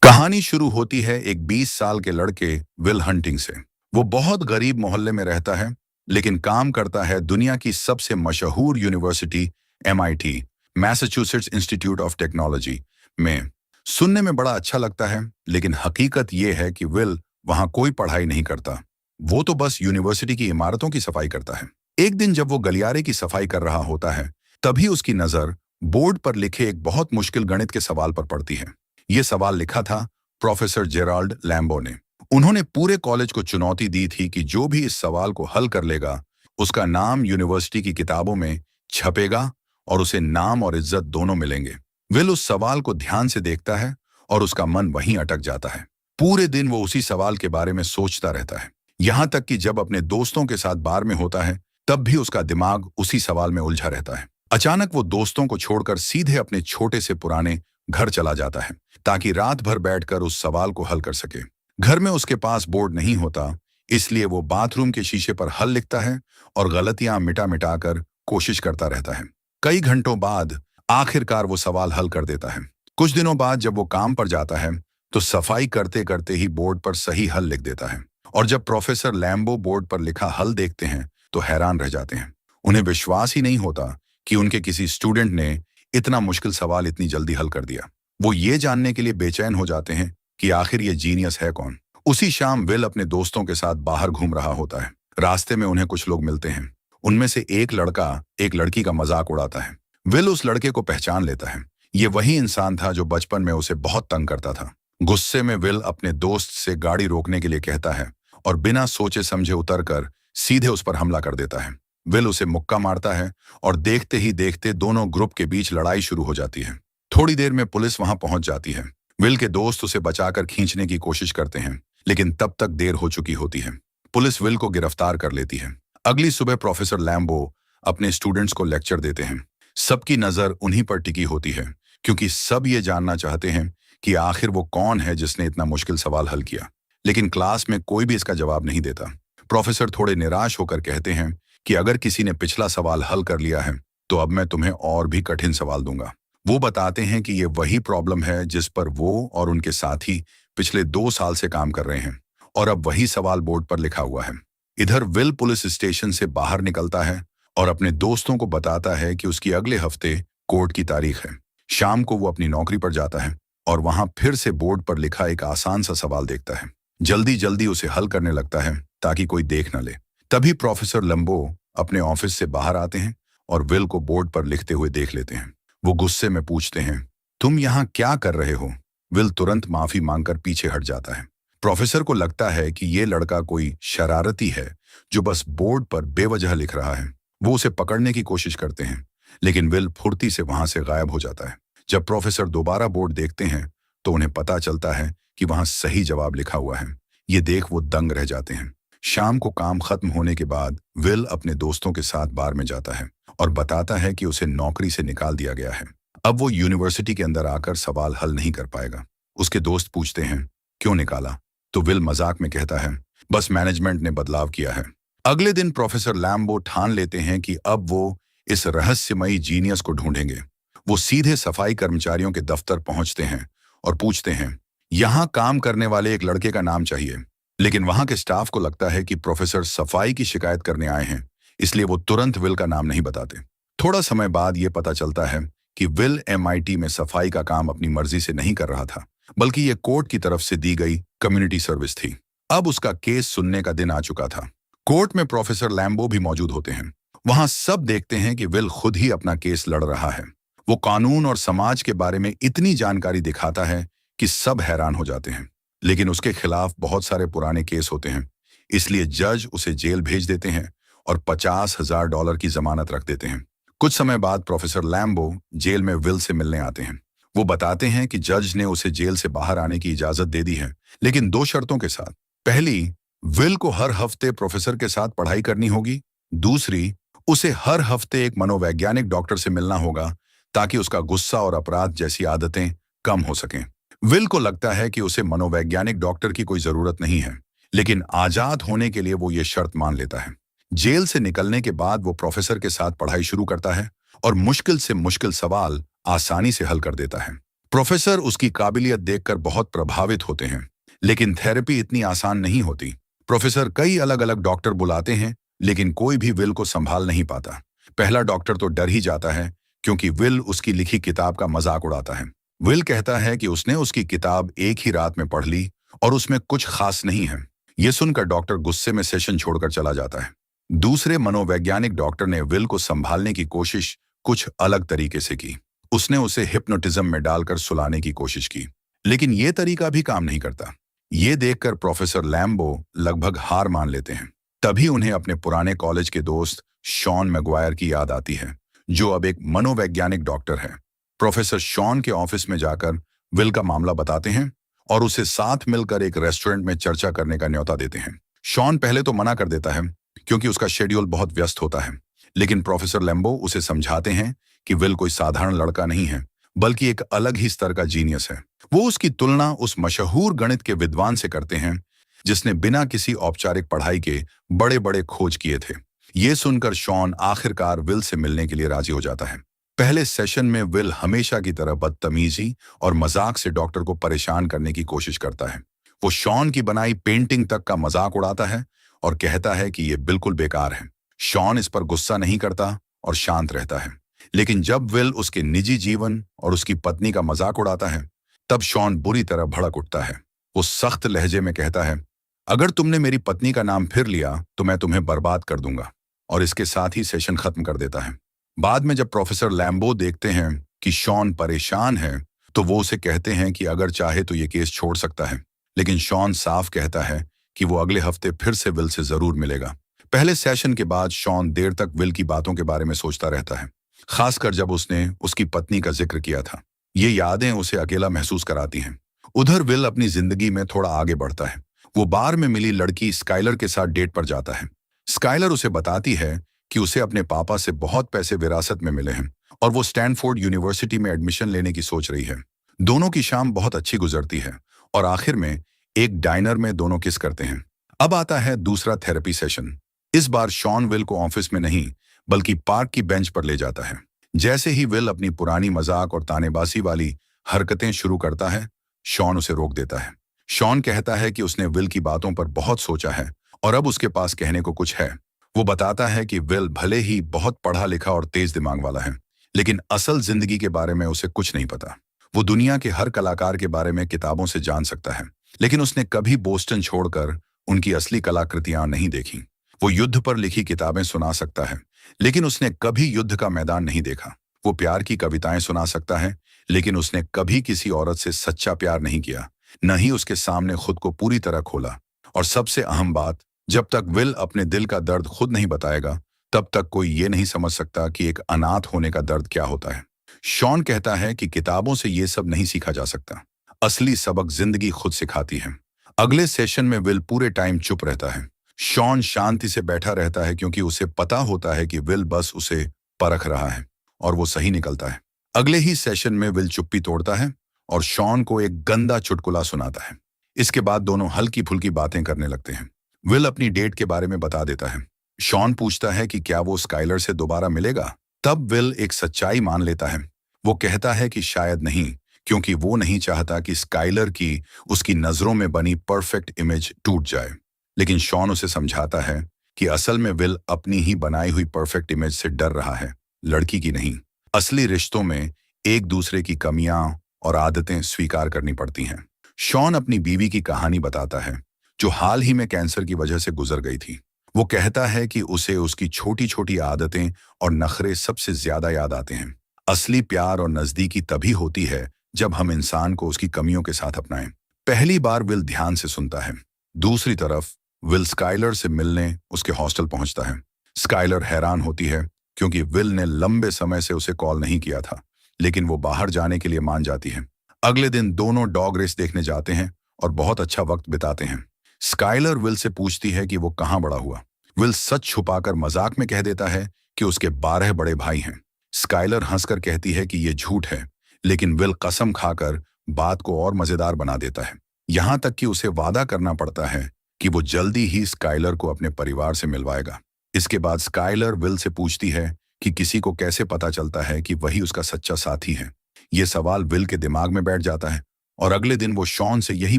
कहानी शुरू होती है एक 20 साल के लड़के विल हंटिंग से। वो बहुत गरीब मोहल्ले में रहता है, लेकिन काम करता है दुनिया की सबसे मशहूर university MIT, Massachusetts institute of technology में। सुनने में बड़ा अच्छा लगता है, लेकिन हकीकत ये है कि विल वहां कोई पढ़ाई नहीं करता। वो तो बस यूनिवर्सिटी की इमारतों की सफाई करता है। एक दिन जब वो गलियारे की सफाई कर रहा होता है, तभी उसकी नजर बोर्ड पर लिखे एक बहुत मुश्किल गणित के सवाल पर पड़ती है। ये सवाल लिखा था प्रोफेसर जेराल्ड लैम्बो ने। उन्होंने पूरे कॉलेज को चुनौती दी थी कि जो भी इस सवाल को हल कर लेगा, उसका नाम यूनिवर्सिटी की किताबों में छपेगा और उसे नाम और इज्जत दोनों मिलेंगे। विल उस सवाल को ध्यान से देखता है और उसका मन वहीं अटक जाता है। पूरे दिन वो उसी सवाल के बारे में सोचता रहता है, यहाँ तक कि जब अपने दोस्तों के साथ बार में होता है, तब भी उसका दिमाग उसी सवाल में उलझा रहता है। अचानक वो दोस्तों को छोड़कर सीधे अपने छोटे से पुराने घर चला जाता है, ताकि रात भर बैठकर उस सवाल को हल कर सके। घर में उसके पास बोर्ड नहीं होता, इसलिए वो बाथरूम के शीशे पर हल लिखता है और गलतियां मिटा मिटा कर कोशिश करता रहता है। कई घंटों बाद आखिरकार वो सवाल हल कर देता है। कुछ दिनों बाद जब वो काम पर जाता है, तो सफाई करते करते ही बोर्ड पर सही हल लिख देता है। और जब प्रोफेसर लैम्बो बोर्ड पर लिखा हल देखते हैं, तो हैरान रह जाते हैं। उन्हें विश्वास ही नहीं होता कि उनके किसी स्टूडेंट ने इतना मुश्किल सवाल इतनी जल्दी हल कर दिया। वो ये जानने के लिए बेचैन हो जाते हैं कि आखिर ये जीनियस है कौन। उसी शाम विल अपने दोस्तों के साथ बाहर घूम रहा होता है। रास्ते में उन्हें कुछ लोग मिलते हैं। उनमें से एक लड़का एक लड़की का मजाक उड़ाता है। विल उस लड़के को पहचान लेता है। ये वही इंसान था जो बचपन में उसे बहुत तंग करता था। गुस्से में विल अपने दोस्त से गाड़ी रोकने के लिए कहता है और बिना सोचे समझे उतरकर सीधे उस पर हमला कर देता है। विल उसे मुक्का मारता है और देखते ही देखते दोनों ग्रुप के बीच लड़ाई शुरू हो जाती है। थोड़ी देर में पुलिस वहां पहुंच जाती है। विल के दोस्त उसे बचाकर खींचने की कोशिश करते हैं, लेकिन तब तक देर हो चुकी होती है। पुलिस विल को गिरफ्तार कर लेती है। अगली सुबह प्रोफेसर लैम्बो अपने स्टूडेंट्स को लेक्चर देते हैं। सबकी नजर उन्हीं पर टिकी होती है, क्योंकि सब ये जानना चाहते हैं कि आखिर वो कौन है जिसने इतना मुश्किल सवाल हल किया। लेकिन क्लास में कोई भी इसका जवाब नहीं देता। प्रोफेसर थोड़े निराश होकर कहते हैं कि अगर किसी ने पिछला सवाल हल कर लिया है, तो अब मैं तुम्हें और भी कठिन सवाल दूंगा। वो बताते हैं कि ये वही प्रॉब्लम है जिस पर वो और उनके साथी पिछले 2 साल से काम कर रहे हैं, और अब वही सवाल बोर्ड पर लिखा हुआ है। इधर विल पुलिस स्टेशन से बाहर निकलता है और अपने दोस्तों को बताता है कि उसकी अगले हफ्ते कोर्ट की तारीख है। शाम को वो अपनी नौकरी पर जाता है और वहां फिर से बोर्ड पर लिखा एक आसान सा सवाल देखता है। जल्दी जल्दी उसे हल करने लगता है ताकि कोई देख न ले। तभी प्रोफेसर लैम्बो अपने ऑफिस से बाहर आते हैं और विल को बोर्ड पर लिखते हुए देख लेते हैं। वो गुस्से में पूछते हैं, तुम यहाँ क्या कर रहे हो? विल तुरंत माफी मांगकर पीछे हट जाता है। प्रोफेसर को लगता है कि ये लड़का कोई शरारती है जो बस बोर्ड पर बेवजह लिख रहा है। वो उसे पकड़ने की कोशिश करते हैं, लेकिन विल फुर्ती से वहां से गायब हो जाता है। जब प्रोफेसर दोबारा बोर्ड देखते हैं, तो उन्हें पता चलता है कि वहां सही जवाब लिखा हुआ है। ये देख वो दंग रह जाते हैं। शाम को काम खत्म होने के बाद विल अपने दोस्तों के साथ बार में जाता है और बताता है कि उसे नौकरी से निकाल दिया गया है। अब वो यूनिवर्सिटी के अंदर आकर सवाल हल नहीं कर पाएगा। उसके दोस्त पूछते हैं, क्यों निकाला? तो विल मजाक में कहता है, बस मैनेजमेंट ने बदलाव किया है। अगले दिन प्रोफेसर लैम्बो ठान लेते हैं कि अब वो इस रहस्यमयी जीनियस को ढूंढेंगे। वो सीधे सफाई कर्मचारियों के दफ्तर पहुंचते हैं और पूछते हैं, यहाँ काम करने वाले एक लड़के का नाम चाहिए। लेकिन वहां के स्टाफ को लगता है कि प्रोफेसर सफाई की शिकायत करने आए हैं, इसलिए वो तुरंत विल का नाम नहीं बताते। थोड़ा समय बाद ये पता चलता है कि विल MIT में सफाई का काम अपनी मर्जी से नहीं कर रहा था, बल्कि ये कोर्ट की तरफ से दी गई कम्युनिटी सर्विस थी। अब उसका केस सुनने का दिन आ चुका था। कोर्ट में प्रोफेसर लैम्बो भी मौजूद होते हैं। वहां सब देखते हैं कि विल खुद ही अपना केस लड़ रहा है। वो कानून और समाज के बारे में इतनी जानकारी दिखाता है कि सब हैरान हो जाते हैं। लेकिन उसके खिलाफ बहुत सारे पुराने केस होते हैं, इसलिए जज उसे जेल भेज देते हैं और $50,000 की जमानत रख देते हैं। कुछ समय बाद प्रोफेसर लैम्बो जेल में विल से मिलने आते हैं। वो बताते हैं कि जज ने उसे जेल से बाहर आने की इजाजत दे दी है, लेकिन 2 शर्तों के साथ। पहली, विल को हर हफ्ते प्रोफेसर के साथ पढ़ाई करनी होगी। दूसरी, उसे हर हफ्ते एक मनोवैज्ञानिक डॉक्टर से मिलना होगा, ताकि उसका गुस्सा और अपराध जैसी आदतें कम हो सकें। विल को लगता है कि उसे मनोवैज्ञानिक डॉक्टर की कोई जरूरत नहीं है, लेकिन आजाद होने के लिए वो ये शर्त मान लेता है। जेल से निकलने के बाद वो प्रोफेसर के साथ पढ़ाई शुरू करता है और मुश्किल से मुश्किल सवाल आसानी से हल कर देता है। प्रोफेसर उसकी काबिलियत देखकर बहुत प्रभावित होते हैं, लेकिन थेरेपी इतनी आसान नहीं होती। प्रोफेसर कई अलग अलग डॉक्टर बुलाते हैं, लेकिन कोई भी विल को संभाल नहीं पाता। पहला डॉक्टर तो डर ही जाता है, क्योंकि विल उसकी लिखी किताब का मजाक उड़ाता है। विल कहता है कि उसने उसकी किताब एक ही रात में पढ़ ली और उसमें कुछ खास नहीं है। यह सुनकर डॉक्टर गुस्से में सेशन छोड़कर चला जाता है। दूसरे मनोवैज्ञानिक डॉक्टर ने विल को संभालने की कोशिश कुछ अलग तरीके से की। उसने उसे हिप्नोटिज्म में डालकर सुलाने की कोशिश की, लेकिन यह तरीका भी काम नहीं करता। ये देखकर प्रोफेसर लैम्बो लगभग हार मान लेते हैं। तभी उन्हें अपने पुराने कॉलेज के दोस्त शॉन मैगवायर की याद आती है, जो अब एक मनोवैज्ञानिक डॉक्टर है। प्रोफेसर शॉन के ऑफिस में जाकर विल का मामला बताते हैं और उसे साथ मिलकर एक रेस्टोरेंट में चर्चा करने का न्योता देते हैं। शॉन पहले तो मना कर देता है, क्योंकि उसका शेड्यूल बहुत व्यस्त होता है, लेकिन प्रोफेसर लैम्बो उसे समझाते हैं कि विल कोई साधारण लड़का नहीं है, बल्कि एक अलग ही स्तर का जीनियस है। वो उसकी तुलना उस मशहूर गणित के विद्वान से करते हैं, जिसने बिना किसी औपचारिक पढ़ाई के बड़े बड़े खोज किए थे। ये सुनकर शॉन आखिरकार विल से मिलने के लिए राजी हो जाता है। पहले सेशन में विल हमेशा की तरह बदतमीजी और मजाक से डॉक्टर को परेशान करने की कोशिश करता है। वो शॉन की बनाई पेंटिंग तक का मजाक उड़ाता है और कहता है कि ये बिल्कुल बेकार है। शॉन इस पर गुस्सा नहीं करता और शांत रहता है, लेकिन जब विल उसके निजी जीवन और उसकी पत्नी का मजाक उड़ाता है, तब शॉन बुरी तरह भड़क उठता है। वो सख्त लहजे में कहता है, अगर तुमने मेरी पत्नी का नाम फिर लिया तो मैं तुम्हें बर्बाद कर दूंगा, और इसके साथ ही सेशन खत्म कर देता है। बाद में जब प्रोफेसर लैम्बो देखते हैं कि शॉन परेशान है, तो वो उसे कहते हैं कि अगर चाहे तो ये केस छोड़ सकता है, लेकिन शॉन साफ कहता है कि वो अगले हफ्ते फिर से विल से जरूर मिलेगा। पहले सेशन के बाद शॉन देर तक विल की बातों के बारे में सोचता रहता है, खासकर जब उसने उसकी पत्नी का जिक्र किया था। ये यादें उसे अकेला महसूस कराती हैं। उधर विल अपनी जिंदगी में थोड़ा आगे बढ़ता है। वो बार में मिली लड़की स्काइलर के साथ डेट पर जाता है। स्काइलर उसे बताती है कि उसे अपने पापा से बहुत पैसे विरासत में मिले हैं और वो स्टैनफोर्ड यूनिवर्सिटी में एडमिशन लेने की सोच रही है। दोनों की शाम बहुत अच्छी गुजरती है और आखिर में एक डाइनर में दोनों किस करते हैं। अब आता है दूसरा थेरेपी सेशन। इस बार शॉन विल को ऑफिस में नहीं, बल्कि पार्क की बेंच पर ले जाता है। जैसे ही विल अपनी पुरानी मजाक और तानेबाजी वाली हरकतें शुरू करता है, शॉन उसे रोक देता है। शॉन कहता है कि उसने विल की बातों पर बहुत सोचा है और अब उसके पास कहने को कुछ है। वो बताता है कि विल भले ही बहुत पढ़ा लिखा और तेज दिमाग वाला है, लेकिन असल जिंदगी के बारे में उसे कुछ नहीं पता। वो दुनिया के हर कलाकार के बारे में किताबों से जान सकता है, लेकिन उसने कभी बोस्टन छोड़कर उनकी असली कलाकृतियां नहीं देखी। वो युद्ध पर लिखी किताबें सुना सकता है, लेकिन उसने कभी युद्ध का मैदान नहीं देखा। वो प्यार की कविताएं सुना सकता है, लेकिन उसने कभी किसी औरत से सच्चा प्यार नहीं किया, न ही उसके सामने खुद को पूरी तरह खोला। और सबसे अहम बात, जब तक विल अपने दिल का दर्द खुद नहीं बताएगा, तब तक कोई ये नहीं समझ सकता कि एक अनाथ होने का दर्द क्या होता है। शॉन कहता है कि किताबों से ये सब नहीं सीखा जा सकता। असली सबक जिंदगी खुद सिखाती है। अगले सेशन में विल पूरे टाइम चुप रहता है। शॉन शांति से बैठा रहता है, क्योंकि उसे पता होता है कि विल बस उसे परख रहा है और वो सही निकलता है। अगले ही सेशन में विल चुप्पी तोड़ता है और शॉन को एक गंदा चुटकुला सुनाता है। इसके बाद दोनों हल्की फुल्की बातें करने लगते हैं। विल अपनी डेट के बारे में बता देता है। शॉन पूछता है कि क्या वो स्काइलर से दोबारा मिलेगा। तब विल एक सच्चाई मान लेता है। वो कहता है कि शायद नहीं, क्योंकि वो नहीं चाहता कि स्काइलर की उसकी नजरों में बनी परफेक्ट इमेज टूट जाए। लेकिन शॉन उसे समझाता है कि असल में विल अपनी ही बनाई हुई परफेक्ट इमेज से डर रहा है, लड़की की नहीं। असली रिश्तों में एक दूसरे की कमियां और आदतें स्वीकार करनी पड़ती हैं। शॉन अपनी बीवी की कहानी बताता है, जो हाल ही में कैंसर की वजह से गुजर गई थी। वो कहता है कि उसे उसकी छोटी छोटी आदतें और नखरे सबसे ज्यादा याद आते हैं। असली प्यार और नजदीकी तभी होती है जब हम इंसान को उसकी कमियों के साथ अपनाएं। पहली बार विल ध्यान से सुनता है। दूसरी तरफ विल स्काइलर से मिलने उसके हॉस्टल पहुंचता है। स्काइलर हैरान होती है, क्योंकि विल ने लंबे समय से उसे कॉल नहीं किया था, लेकिन वो बाहर जाने के लिए मान जाती है। अगले दिन दोनों डॉग रेस देखने जाते हैं और बहुत अच्छा वक्त बिताते हैं। स्काइलर विल से पूछती है कि वो कहाँ बड़ा हुआ। विल सच छुपाकर मजाक में कह देता है कि उसके 12 बड़े भाई हैं। स्काइलर हंसकर कहती है कि ये झूठ है, लेकिन विल कसम खाकर बात को और मजेदार बना देता है, यहाँ तक कि उसे वादा करना पड़ता है कि वो जल्दी ही स्काइलर को अपने परिवार से मिलवाएगा। इसके बाद स्काइलर विल से पूछती है कि किसी को कैसे पता चलता है कि वही उसका सच्चा साथी है। ये सवाल विल के दिमाग में बैठ जाता है और अगले दिन वो शॉन से यही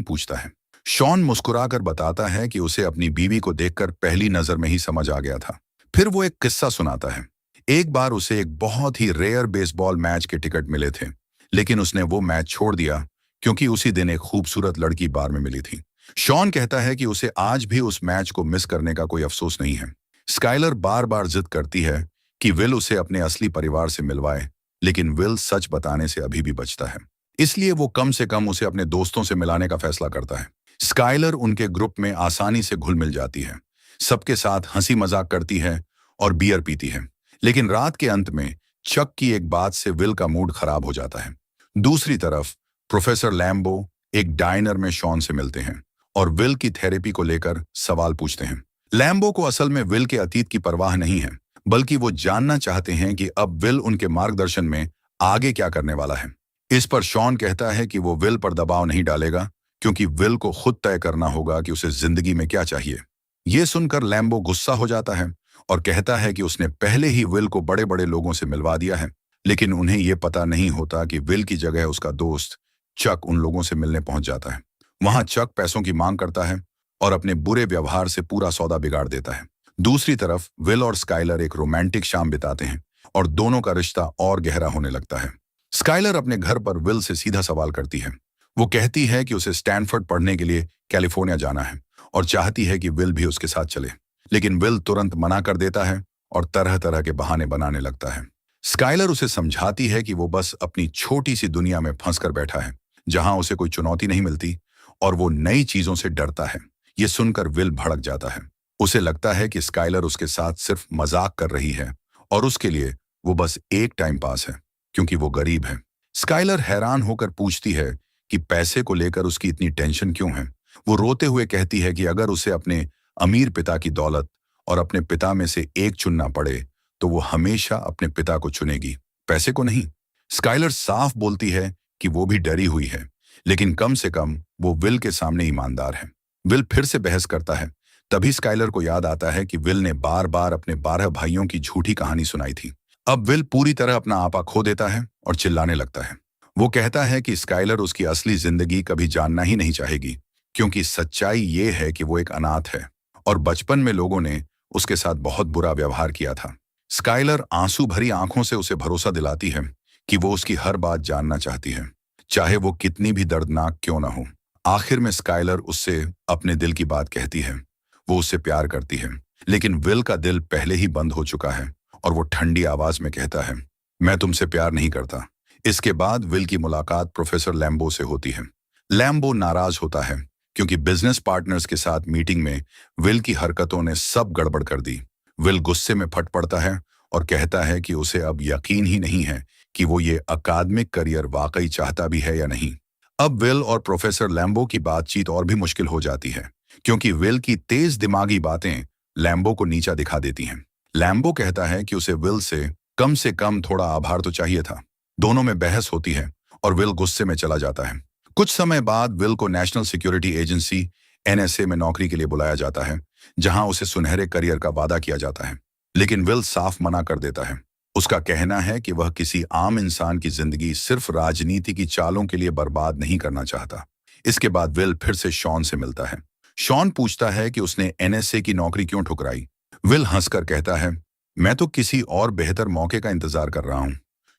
पूछता है। शॉन मुस्कुराकर बताता है कि उसे अपनी बीवी को देखकर पहली नजर में ही समझ आ गया था। फिर वो एक किस्सा सुनाता है। एक बार उसे एक बहुत ही रेयर बेसबॉल मैच के टिकट मिले थे, लेकिन उसने वो मैच छोड़ दिया क्योंकि उसी दिन एक खूबसूरत लड़की बार में मिली थी। शॉन कहता है कि उसे आज भी उस मैच को मिस करने का कोई अफसोस नहीं है। स्काइलर बार बार जिद करती है कि विल उसे अपने असली परिवार से मिलवाए, लेकिन विल सच बताने से अभी भी बचता है। इसलिए वो कम से कम उसे अपने दोस्तों से मिलाने का फैसला करता है। स्काइलर उनके ग्रुप में आसानी से घुल मिल जाती है, सबके साथ हंसी मजाक करती है और बियर पीती है। लेकिन रात के अंत में चक की एक बात से विल का मूड खराब हो जाता है। दूसरी तरफ प्रोफेसर लैम्बो एक डाइनर में शॉन से मिलते हैं और विल की थेरेपी को लेकर सवाल पूछते हैं। लैम्बो को असल में विल के अतीत की परवाह नहीं है, बल्कि वो जानना चाहते हैं कि अब विल उनके मार्गदर्शन में आगे क्या करने वाला है। इस पर शॉन कहता है कि वो विल पर दबाव नहीं डालेगा, क्योंकि विल को खुद तय करना होगा कि उसे जिंदगी में क्या चाहिए। ये सुनकर लैम्बो गुस्सा हो जाता है और कहता है कि उसने पहले ही विल को बड़े बड़े लोगों से मिलवा दिया है, लेकिन उन्हें ये पता नहीं होता कि विल की जगह उसका दोस्त चक उन लोगों से मिलने पहुंच जाता है। वहां चक पैसों की मांग करता है और अपने बुरे व्यवहार से पूरा सौदा बिगाड़ देता है। दूसरी तरफ विल और स्काइलर एक रोमांटिक शाम बिताते हैं और दोनों का रिश्ता और गहरा होने लगता है। स्काइलर अपने घर पर विल से सीधा सवाल करती है। वो कहती है कि उसे स्टैनफोर्ड पढ़ने के लिए कैलिफोर्निया जाना है और चाहती है कि विल भी उसके साथ चले, लेकिन विल तुरंत मना कर देता है और तरह तरह के बहाने बनाने लगता है। स्काइलर उसे समझाती है कि वो बस अपनी छोटी सी दुनिया में फंस कर बैठा है, जहां उसे कोई चुनौती नहीं मिलती और वो नई चीजों से डरता है। ये सुनकर विल भड़क जाता है। उसे लगता है कि स्काइलर उसके साथ सिर्फ मजाक कर रही है और उसके लिए वो बस एक टाइम पास है, क्योंकि वो गरीब है। स्काइलर हैरान होकर पूछती है कि पैसे को लेकर उसकी इतनी टेंशन क्यों है। वो रोते हुए कहती है कि अगर उसे अपने अमीर पिता की दौलत और अपने पिता में से एक चुनना पड़े, तो वो हमेशा अपने पिता को चुनेगी, पैसे को नहीं। स्काइलर साफ बोलती है कि वो भी डरी हुई है, लेकिन कम से कम वो विल के सामने ईमानदार है। विल फिर से बहस करता है। तभी स्काइलर को याद आता है कि विल ने बार बार अपने 12 भाइयों की झूठी कहानी सुनाई थी। अब विल पूरी तरह अपना आपा खो देता है और चिल्लाने लगता है। वो कहता है कि स्काइलर उसकी असली जिंदगी कभी जानना ही नहीं चाहेगी, क्योंकि सच्चाई ये है कि वो एक अनाथ है और बचपन में लोगों ने उसके साथ बहुत बुरा व्यवहार किया था। स्काइलर आंसू भरी आंखों से उसे भरोसा दिलाती है कि वो उसकी हर बात जानना चाहती है, चाहे वो कितनी भी दर्दनाक क्यों ना हो। आखिर में स्काइलर उससे अपने दिल की बात कहती है। वो उससे प्यार करती है, लेकिन विल का दिल पहले ही बंद हो चुका है और वो ठंडी आवाज में कहता है, मैं तुमसे प्यार नहीं करता। इसके बाद विल की मुलाकात प्रोफेसर लैम्बो से होती है। लैम्बो नाराज होता है क्योंकि बिजनेस पार्टनर्स के साथ मीटिंग में विल की हरकतों ने सब गड़बड़ कर दी। विल गुस्से में फट पड़ता है और कहता है कि उसे अब यकीन ही नहीं है कि वो ये अकादमिक करियर वाकई चाहता भी है या नहीं। अब विल और प्रोफेसर लैम्बो की बातचीत और भी मुश्किल हो जाती है, क्योंकि विल की तेज दिमागी बातें लैम्बो को नीचा दिखा देती हैं। लैम्बो कहता है कि उसे विल से कम थोड़ा आभार तो चाहिए था। दोनों में बहस होती है और विल गुस्से में चला जाता है। कुछ समय बाद विल को नेशनल सिक्योरिटी एजेंसी NSA में नौकरी के लिए बुलाया जाता है, जहां उसे सुनहरे करियर का वादा किया जाता है, लेकिन विल साफ मना कर देता है। उसका कहना है कि वह किसी आम इंसान की जिंदगी सिर्फ राजनीति की चालों के लिए बर्बाद नहीं करना चाहता। इसके बाद विल फिर से शॉन से मिलता है। शॉन पूछता है कि उसने NSA की नौकरी क्यों ठुकराई। विल हंसकर कहता है, मैं तो किसी और बेहतर मौके का इंतजार कर रहा हूं।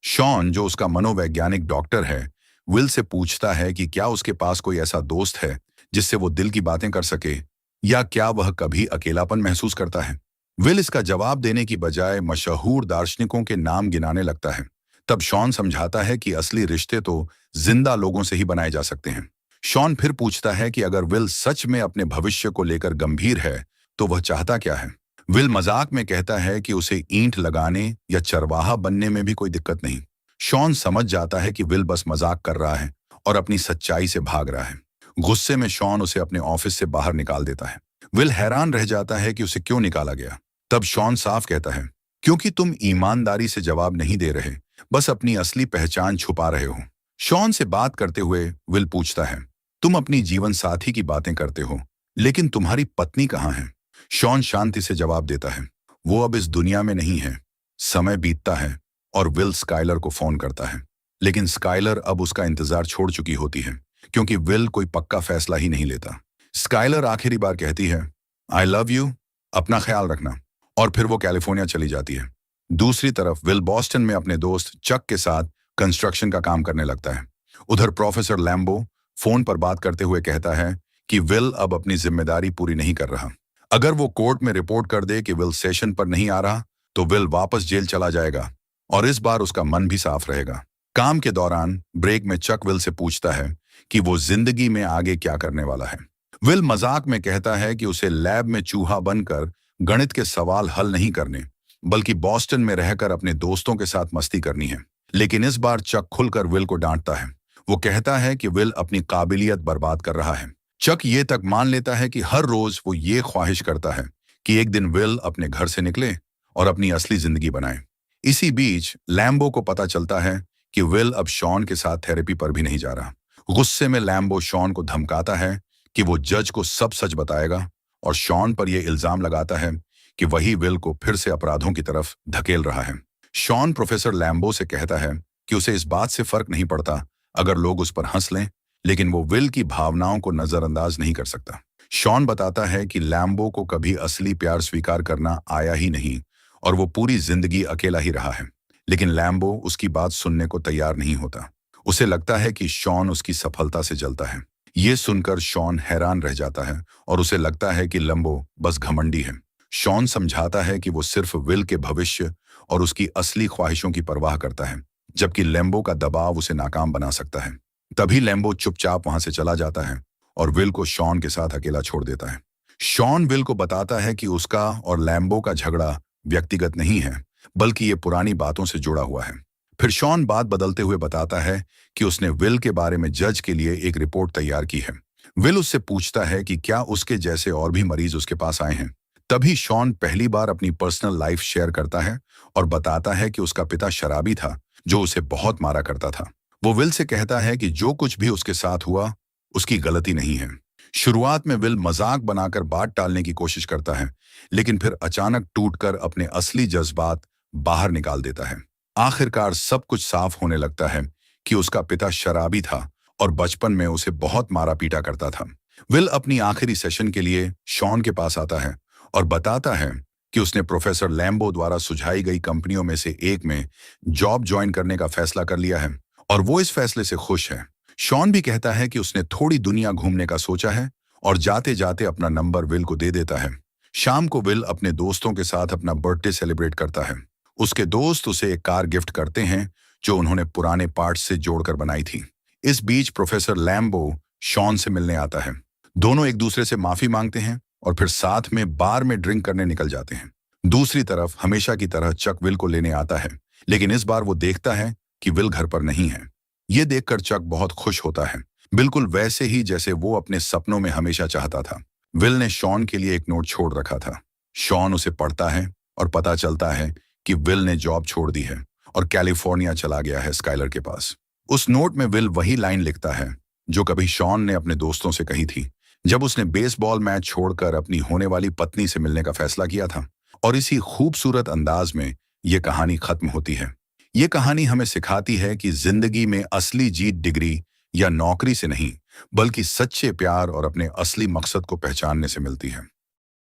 शॉन, जो उसका मनोवैज्ञानिक डॉक्टर है, विल से पूछता है कि क्या उसके पास कोई ऐसा दोस्त है जिससे वो दिल की बातें कर सके, या क्या वह कभी अकेलापन महसूस करता है। विल इसका जवाब देने की बजाय मशहूर दार्शनिकों के नाम गिनाने लगता है। तब शॉन समझाता है कि असली रिश्ते तो जिंदा लोगों से ही बनाए जा सकते हैं। शॉन फिर पूछता है कि अगर विल सच में अपने भविष्य को लेकर गंभीर है, तो वह चाहता क्या है। विल मजाक में कहता है कि उसे ईंट लगाने या चरवाहा बनने में भी कोई दिक्कत नहीं। शॉन समझ जाता है कि विल बस मजाक कर रहा है और अपनी सच्चाई से भाग रहा है। गुस्से में शॉन उसे अपने ऑफिस से बाहर निकाल देता है। विल हैरान रह जाता है कि उसे क्यों निकाला गया। तब शॉन साफ कहता है, क्योंकि तुम ईमानदारी से जवाब नहीं दे रहे, बस अपनी असली पहचान छुपा रहे हो। शॉन से बात करते हुए विल पूछता है, तुम अपनी जीवन साथी की बातें करते हो, लेकिन तुम्हारी पत्नी कहाँ है। शॉन शांति से जवाब देता है, वो अब इस दुनिया में नहीं है। समय बीतता है और विल स्काइलर को फोन करता है। लेकिन स्काइलर अब उसका इंतजार छोड़ चुकी होती है, क्योंकि विल कोई पक्का फैसला ही नहीं लेता। स्काइलर आखिरी बार कहती है, आई लव यू, अपना ख्याल रखना, और फिर वो कैलिफोर्निया चली जाती है। दूसरी तरफ विल बॉस्टन में अपने दोस्त चक के साथ कंस्ट्रक्शन का काम करने लगता है। उधर प्रोफेसर लैम्बो फोन पर बात करते हुए कहता है कि विल अब अपनी जिम्मेदारी पूरी नहीं कर रहा। अगर वो कोर्ट में रिपोर्ट कर दे कि विल सेशन पर नहीं आ रहा, तो विल वापस जेल चला जाएगा, और इस बार उसका मन भी साफ रहेगा। काम के दौरान ब्रेक में चक विल से पूछता है कि वो जिंदगी में आगे क्या करने वाला है। विल मजाक में कहता है कि उसे लैब में चूहा बनकर गणित के सवाल हल नहीं करने, बल्कि बॉस्टन में रहकर अपने दोस्तों के साथ मस्ती करनी है। लेकिन इस बार चक खुलकर विल को डांटता है। वो कहता है कि विल अपनी काबिलियत बर्बाद कर रहा है। चक ये तक मान लेता है कि हर रोज वो ये ख्वाहिश करता है कि एक दिन विल अपने घर से निकले और अपनी असली जिंदगी बनाए। इसी बीच लैम्बो को पता चलता है कि विल अब शॉन के साथ थेरेपी पर भी नहीं जा रहा। गुस्से में लैम्बो शॉन को धमकाता है कि वो जज को सब सच बताएगा, और शॉन पर यह इल्जाम लगाता है कि वही विल को फिर से अपराधों की तरफ धकेल रहा है। शॉन प्रोफेसर लैम्बो से कहता है कि उसे इस बात से फर्क नहीं पड़ता अगर लोग उस पर हंस लें, लेकिन वो विल की भावनाओं को नजरअंदाज नहीं कर सकता। शॉन बताता है कि लैम्बो को कभी असली प्यार स्वीकार करना आया ही नहीं, और वो पूरी जिंदगी अकेला ही रहा है। लेकिन लैम्बो उसकी बात सुनने को तैयार नहीं होता। उसे लगता है कि शॉन उसकी सफलता से जलता है। ये सुनकर शॉन हैरान रह जाता है, और उसे लगता है कि लैम्बो बस घमंडी है। शॉन समझाता है कि वो सिर्फ विल के भविष्य और उसकी असली ख्वाहिशों की परवाह करता है, जबकि लैम्बो का दबाव उसे नाकाम बना सकता है। तभी लैम्बो चुपचाप वहां से चला जाता है और विल को शॉन के साथ अकेला छोड़ देता है। शॉन विल को बताता है कि उसका और लैम्बो का झगड़ा व्यक्तिगत नहीं है, बल्कि ये पुरानी बातों से जुड़ा हुआ है। फिर शॉन बात बदलते हुए बताता है कि उसने विल के बारे में जज के लिए एक रिपोर्ट तैयार की है। विल उससे पूछता है कि क्या उसके जैसे और भी मरीज उसके पास आए हैं। तभी शॉन पहली बार अपनी पर्सनल लाइफ शेयर करता है और बताता है कि उसका पिता शराबी था जो उसे बहुत मारा करता था। वो विल से कहता है कि जो कुछ भी उसके साथ हुआ उसकी गलती नहीं है। शुरुआत में विल मजाक बनाकर बात टालने की कोशिश करता है, लेकिन फिर अचानक टूटकर अपने असली जज्बात बाहर निकाल देता है। आखिरकार सब कुछ साफ होने लगता है कि उसका पिता शराबी था और बचपन में उसे बहुत मारा पीटा करता था। विल अपनी आखिरी सेशन के लिए शॉन के पास आता है और बताता है कि उसने प्रोफेसर लैम्बो द्वारा सुझाई गई कंपनियों में से एक में जॉब ज्वाइन करने का फैसला कर लिया है, और वो इस फैसले से खुश है। शॉन भी कहता है कि उसने थोड़ी दुनिया घूमने का सोचा है, और जाते जाते अपना नंबर विल को दे देता है। शाम को विल अपने दोस्तों के साथ अपना बर्थडे सेलिब्रेट करता है। उसके दोस्त उसे एक कार गिफ्ट करते हैं जो उन्होंने पुराने पार्ट्स से जोड़कर बनाई थी। इस बीच प्रोफेसर लैम्बो शॉन से मिलने आता है। दोनों एक दूसरे से माफी मांगते हैं और फिर साथ में बार में ड्रिंक करने निकल जाते हैं। दूसरी तरफ हमेशा की तरह चक विल को लेने आता है, लेकिन इस बार वो देखता है कि विल घर पर नहीं है। ये देखकर चक बहुत खुश होता है, बिल्कुल वैसे ही जैसे वो अपने सपनों में हमेशा चाहता था। विल ने शॉन के लिए एक नोट छोड़ रखा था। शॉन उसे पढ़ता है और पता चलता है कि विल ने जॉब छोड़ दी है और कैलिफोर्निया चला गया है स्काइलर के पास। उस नोट में विल वही लाइन लिखता है जो कभी शॉन ने अपने दोस्तों से कही थी जब उसने बेसबॉल मैच छोड़कर अपनी होने वाली पत्नी से मिलने का फैसला किया था। और इसी खूबसूरत अंदाज में ये कहानी खत्म होती है। ये कहानी हमें सिखाती है कि जिंदगी में असली जीत डिग्री या नौकरी से नहीं, बल्कि सच्चे प्यार और अपने असली मकसद को पहचानने से मिलती है।